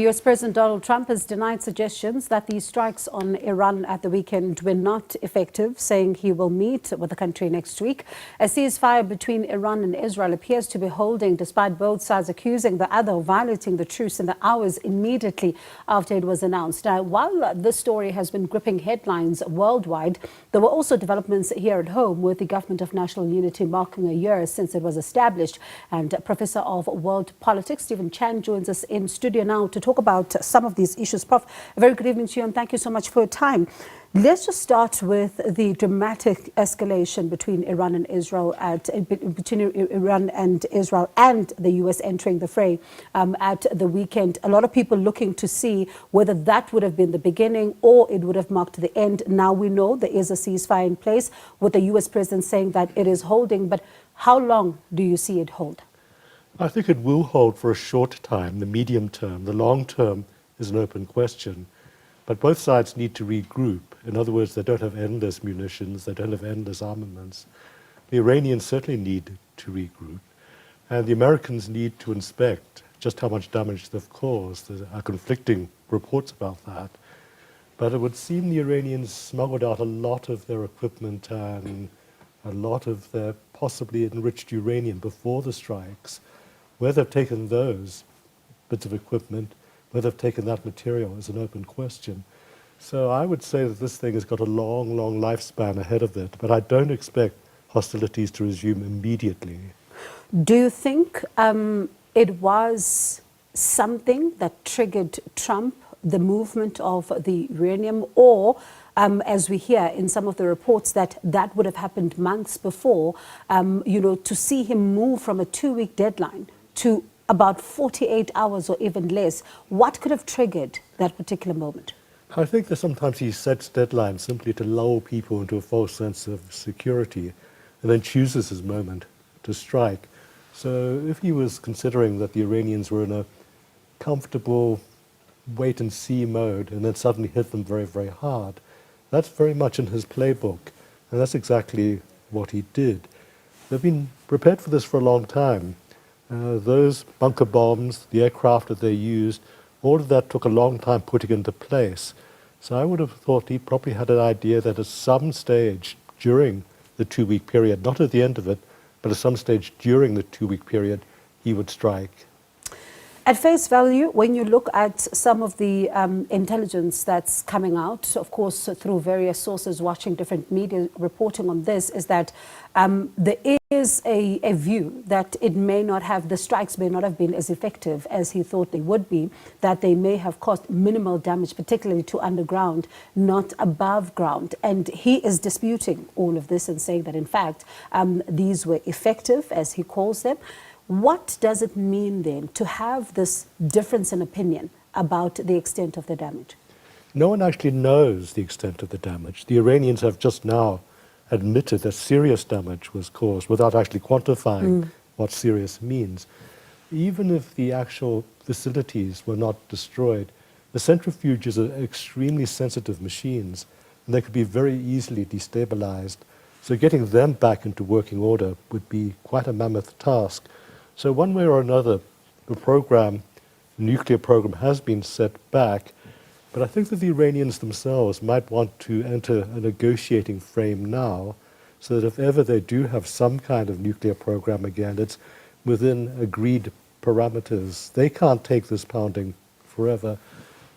U.S. President Donald Trump has denied suggestions that the strikes on Iran at the weekend were not effective, saying he will meet with the country next week. A ceasefire between Iran and Israel appears to be holding, despite both sides accusing the other of violating the truce in the hours immediately after it was announced. Now, while this story has been gripping headlines worldwide, there were also developments here at home, with the Government of National Unity marking a year since it was established. And Professor of World Politics Stephen Chan joins us in studio now to talk about some of these issues. Prof, a very good evening to you, and thank you so much for your time. Let's just start with the dramatic escalation between Iran and Israel and the U.S. entering the fray at the weekend. A lot of people looking to see whether that would have been the beginning or it would have marked the end. Now we know there is a ceasefire in place, with the U.S. president saying that it is holding. But how long do you see it hold? I think it will hold for a short time, the medium term. The long term is an open question. But both sides need to regroup. In other words, they don't have endless munitions, they don't have endless armaments. The Iranians certainly need to regroup. And the Americans need to inspect just how much damage they've caused. There are conflicting reports about that. But it would seem the Iranians smuggled out a lot of their equipment and a lot of their possibly enriched uranium before the strikes. Where they've taken those bits of equipment, where they've taken that material, is an open question. So I would say that this thing has got a long, long lifespan ahead of it, but I don't expect hostilities to resume immediately. Do you think it was something that triggered Trump, the movement of the uranium, or as we hear in some of the reports that that would have happened months before, to see him move from a 2-week deadline to about 48 hours or even less? What could have triggered that particular moment? I think that sometimes he sets deadlines simply to lull people into a false sense of security, and then chooses his moment to strike. So if he was considering that the Iranians were in a comfortable wait-and-see mode and then suddenly hit them very, very hard, that's very much in his playbook, and that's exactly what he did. They've been prepared for this for a long time. Those bunker bombs, the aircraft that they used, all of that took a long time putting into place. So I would have thought he probably had an idea that at some stage during the 2-week period, not at the end of it, but at some stage during the 2-week period, he would strike. At face value, when you look at some of the intelligence that's coming out, of course, through various sources watching different media reporting on this, is that there is a view that the strikes may not have been as effective as he thought they would be, that they may have caused minimal damage, particularly to underground, not above ground. And he is disputing all of this and saying that, in fact, these were effective, as he calls them. What does it mean then to have this difference in opinion about the extent of the damage? No one actually knows the extent of the damage. The Iranians have just now admitted that serious damage was caused without actually quantifying what serious means. Even if the actual facilities were not destroyed, the centrifuges are extremely sensitive machines, and they could be very easily destabilized. So getting them back into working order would be quite a mammoth task. So one way or another, the nuclear program has been set back, but I think that the Iranians themselves might want to enter a negotiating frame now, so that if ever they do have some kind of nuclear program again, it's within agreed parameters. They can't take this pounding forever.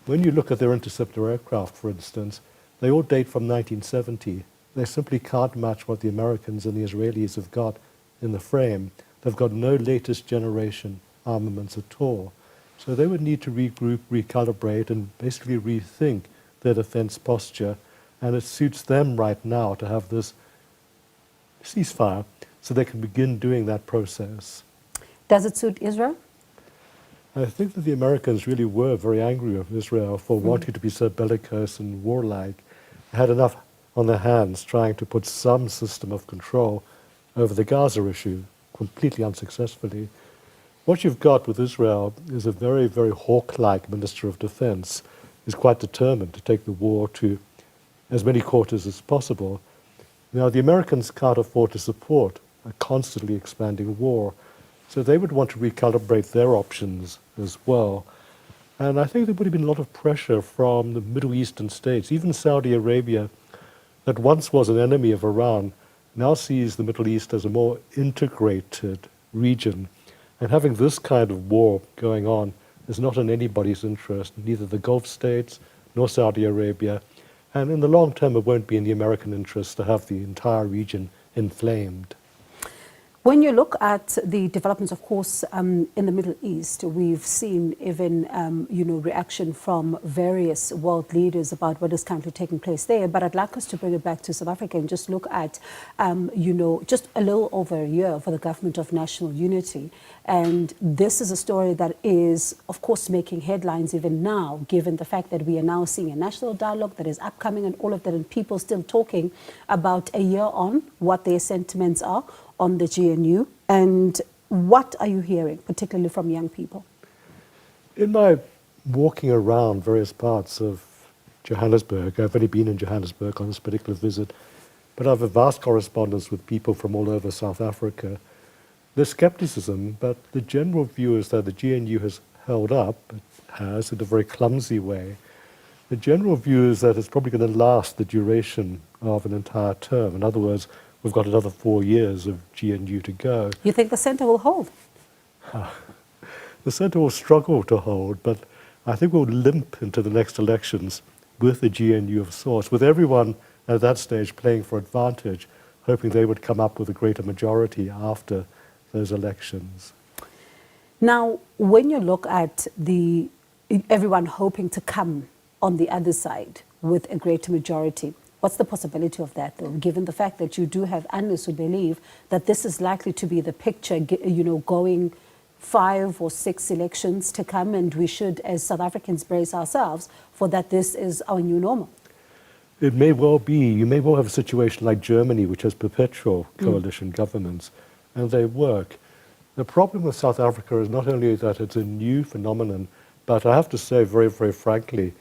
When you look at their interceptor aircraft, for instance, they all date from 1970. They simply can't match what the Americans and the Israelis have got in the frame. They've got no latest generation armaments at all. So they would need to regroup, recalibrate, and basically rethink their defense posture. And it suits them right now to have this ceasefire so they can begin doing that process. Does it suit Israel? I think that the Americans really were very angry with Israel for wanting to be so bellicose and warlike. They had enough on their hands trying to put some system of control over the Gaza issue, completely unsuccessfully. What you've got with Israel is a very, very hawk-like Minister of Defense, who's quite determined to take the war to as many quarters as possible. Now, the Americans can't afford to support a constantly expanding war, so they would want to recalibrate their options as well. And I think there would have been a lot of pressure from the Middle Eastern states, even Saudi Arabia, that once was an enemy of Iran, now sees the Middle East as a more integrated region. And having this kind of war going on is not in anybody's interest, neither the Gulf states nor Saudi Arabia. And in the long term, it won't be in the American interest to have the entire region inflamed. When you look at the developments, of course, in the Middle East, we've seen even, reaction from various world leaders about what is currently taking place there. But I'd like us to bring it back to South Africa and just look at, just a little over a year for the government of national unity. And this is a story that is, of course, making headlines even now, given the fact that we are now seeing a national dialogue that is upcoming and all of that, and people still talking about a year on what their sentiments are on the GNU. And what are you hearing, particularly from young people? In my walking around various parts of Johannesburg, I've only been in Johannesburg on this particular visit, but I have a vast correspondence with people from all over South Africa. There's skepticism, but the general view is that the GNU has held up, it has in a very clumsy way. The general view is that it's probably going to last the duration of an entire term. In other words, we've got another 4 years of GNU to go. You think the centre will hold? The centre will struggle to hold, but I think we'll limp into the next elections with the GNU of sorts, with everyone at that stage playing for advantage, hoping they would come up with a greater majority after those elections. Now, when you look at everyone hoping to come on the other side with a greater majority, what's the possibility of that, though, given the fact that you do have analysts who believe that this is likely to be the picture, going 5 or 6 elections to come, and we should, as South Africans, brace ourselves for that this is our new normal? It may well be. You may well have a situation like Germany, which has perpetual coalition governments, and they work. The problem with South Africa is not only that it's a new phenomenon, but I have to say very, very frankly,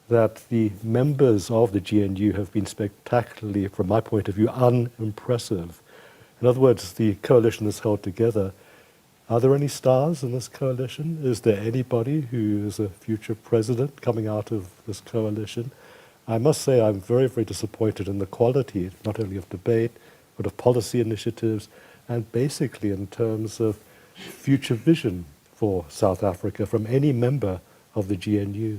that the members of the GNU have been spectacularly, from my point of view, unimpressive. In other words, the coalition is held together. Are there any stars in this coalition? Is there anybody who is a future president coming out of this coalition? I must say I'm very, very disappointed in the quality, not only of debate, but of policy initiatives, and basically in terms of future vision for South Africa from any member of the GNU.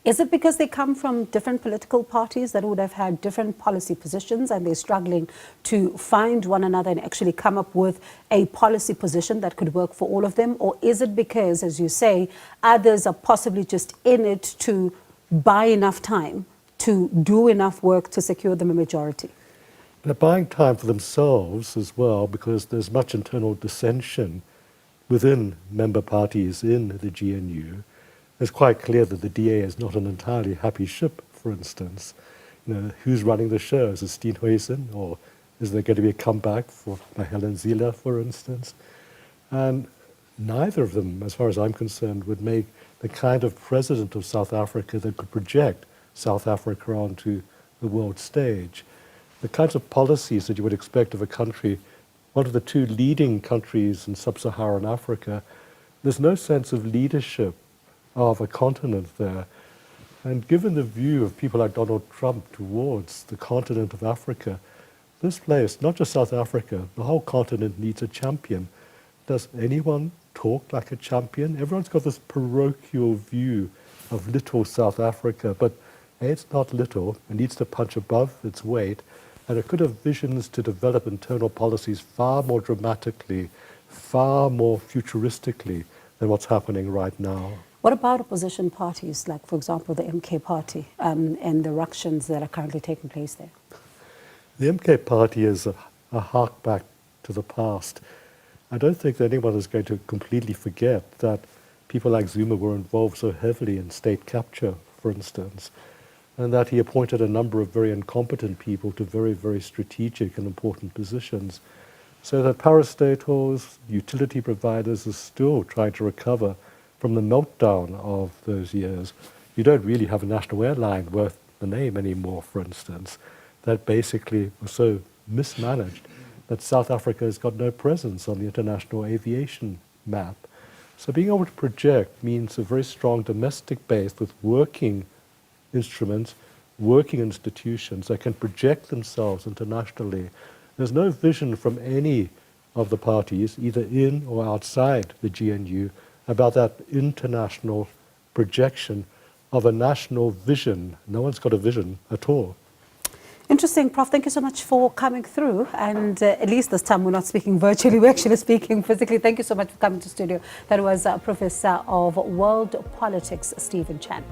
Is it because they come from different political parties that would have had different policy positions and they're struggling to find one another and actually come up with a policy position that could work for all of them? Or is it because, as you say, others are possibly just in it to buy enough time, to do enough work to secure them a majority? They're buying time for themselves as well, because there's much internal dissension within member parties in the GNU. It's quite clear that the DA is not an entirely happy ship, for instance. Who's running the show? Is it Steenhuisen, or is there going to be a comeback for Helen Zille, for instance? And neither of them, as far as I'm concerned, would make the kind of president of South Africa that could project South Africa onto the world stage. The kinds of policies that you would expect of a country, one of the 2 leading countries in sub-Saharan Africa, there's no sense of leadership of a continent there. And given the view of people like Donald Trump towards the continent of Africa, this place, not just South Africa, the whole continent needs a champion. Does anyone talk like a champion? Everyone's got this parochial view of little South Africa, but it's not little. It needs to punch above its weight, and it could have visions to develop internal policies far more dramatically, far more futuristically than what's happening right now. What about opposition parties, like, for example, the MK Party and the ructions that are currently taking place there? The MK Party is a hark back to the past. I don't think that anyone is going to completely forget that people like Zuma were involved so heavily in state capture, for instance, and that he appointed a number of very incompetent people to very, very strategic and important positions, so that parastatals, utility providers are still trying to recover from the meltdown of those years. You don't really have a national airline worth the name anymore, for instance, that basically was so mismanaged that South Africa has got no presence on the international aviation map. So being able to project means a very strong domestic base with working instruments, working institutions that can project themselves internationally. There's no vision from any of the parties, either in or outside the GNU, about that international projection of a national vision. No one's got a vision at all. Interesting, Prof. Thank you so much for coming through. And at least this time we're not speaking virtually, we're actually speaking physically. Thank you so much for coming to studio. That was Professor of World Politics, Stephen Chan.